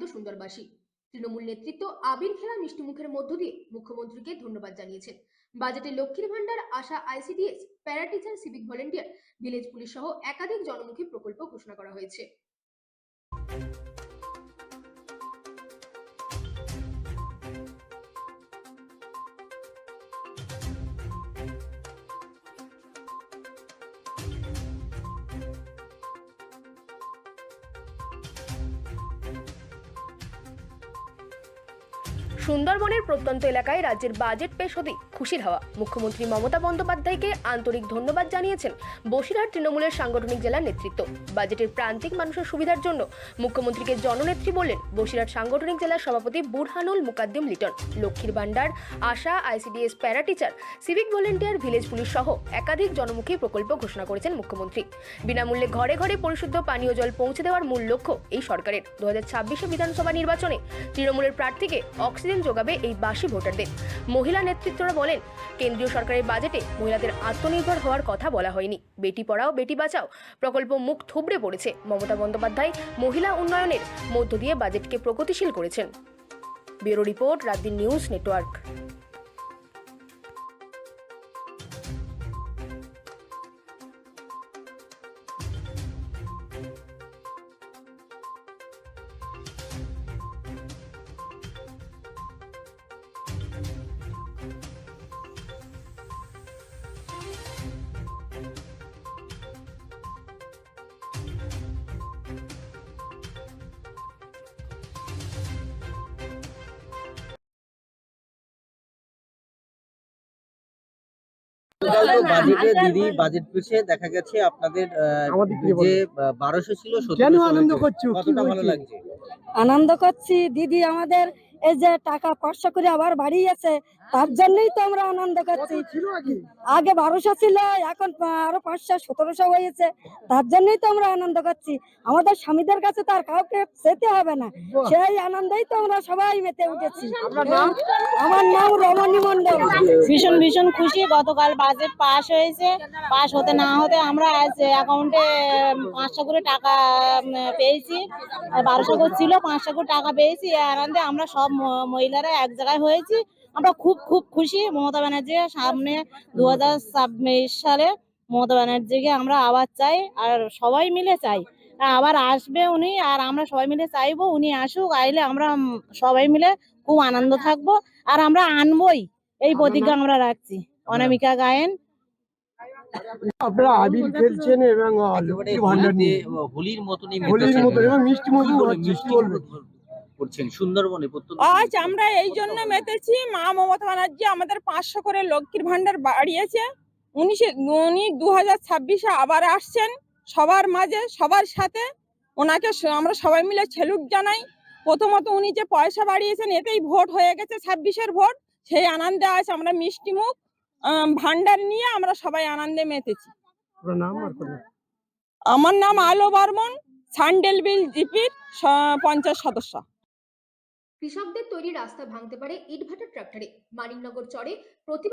প্লাবিত সুন্দরবাসী। তৃণমূল নেতৃত্ব আবির খেলা মিষ্টি মুখের মধ্য দিয়ে মুখ্যমন্ত্রীকে ধন্যবাদ জানিয়েছেন। বাজেটে Lakshmir Bhandar, ASHA, ICDS, para teacher, civic volunteer, village police সহ একাধিক জনমুখী প্রকল্প ঘোষণা করা হয়েছে। সুন্দরবনের প্রত্যন্ত এলাকায় রাজ্যের বাজেট পেশ হতেই খুশির হাওয়া। মুখ্যমন্ত্রী মমতা বন্দ্যোপাধ্যায়কে আন্তরিক ধন্যবাদ জানিয়েছেন বসিরহাট তৃণমূলের সাংগঠনিক জেলার নেতৃত্ব। বাজেটের প্রান্তিক মানুষের সুবিধার জন্য মুখ্যমন্ত্রীকে জননেত্রী বললেন বসিরহাট সাংগঠনিক জেলার সভাপতি Burhanul Mukaddim Liton. Lakshmir Bhandar, ASHA, ICDS, para teacher, civic volunteer, village police সহ একাধিক জনমুখী প্রকল্প ঘোষণা করেছেন মুখ্যমন্ত্রী। বিনামূল্যে ঘরে ঘরে পরিশুদ্ধ পানীয় জল পৌঁছে দেওয়ার মূল লক্ষ্য এই সরকারের। 2026 বিধানসভা নির্বাচনে তৃণমূলের প্রার্থীকে অক্সিজেন যোগাবে এই বাসী ভোটারদের। মহিলা নেতৃত্বরা বলেন, কেন্দ্রীয় সরকারের বাজেটে মহিলাদের আত্মনির্ভর হওয়ার কথা বলা হয়নি। বেটি পড়াও বেটি বাঁচাও প্রকল্প মুখ থুবড়ে পড়েছে। মমতা বন্দ্যোপাধ্যায় মহিলা উন্নয়নের মধ্য দিয়ে বাজেটকে প্রগতিশীল করেছেন। Bureau report, রাতদিন news network. বাজেটে দিদি বাজেট পেশে দেখা গেছে আপনাদের যে 1200 ছিল কেন আনন্দ করছো? কতটা ভালো লাগছে? আনন্দ করছি দিদি, আমাদের এই যে টাকা 500 করে আবার বাড়িয়েছে, তার জন্যই তো আমরা আনন্দ করছি। আগে 1200 ছিল, এখন আরো 500 1700 হয়েছে, তার জন্যই তো আমরা আনন্দ করছি। আমাদের স্বামীদের কাছে তার কাউকে যেতে হবে না, সেই আনন্দেই তো আমরা সবাই মেতে উঠেছি। আমার নাম রমণী মণ্ডল। ভীষণ ভীষণ খুশি। গতকাল বাজেট পাস হয়েছে। পাস হতে না হতে আমরা আজ অ্যাকাউন্টে 500 করে টাকা পেয়েছি। 1200 করে ছিল, 500 করে টাকা পেয়েছি। আনন্দে আমরা সব মহিলারা এক জায়গায় হয়েছি। আমরা খুব খুব খুশি। মমতা ব্যানার্জি সামনে 2026 সালে মমতা ব্যানার্জিকে আমরা আবার চাই, আর সবাই মিলে চাই আবার আসবে উনি, আর আমরা সবাই মিলে চাইবো উনি আসুক। আইলে আমরা সবাই মিলে খুব আনন্দ থাকবো, আর আমরা আনবই, এই প্রতিজ্ঞা আমরা রাখছি। অনামিকা গায়েন। আপনারা আবির খেলছেন এবং হোলির মতনই এবং মিষ্টি মুখ করছেন সুন্দরবনে। আজ আমরা এই জন্য মেতেছি, মা মমতা ব্যানার্জি আমাদের 500 করে লক্ষ্মীর ভান্ডার বাড়িয়েছে। উনি 2026-এ আবার আসছেন সবার মাঝে, সবার সাথে। ওনাকে আমরা সবাই মিলে সেলুট জানাই। প্রথমত উনি যে পয়সা বাড়িয়েছেন, এতেই ভোট হয়ে গেছে 26-এর ভোট। সেই আনন্দে আজ আমরা মিষ্টি মুখ ভান্ডার নিয়ে আমরা সবাই আনন্দে মেতেছি। আমার নাম আলো বর্মন, সান্ডেলবিল জিপির পঞ্চায়েত সদস্য। কৃষকদের তৈরি রাস্তা ভাঙতে পারে ইটভাটা ট্রাক্টরে। মানিকনগর চরে প্রতি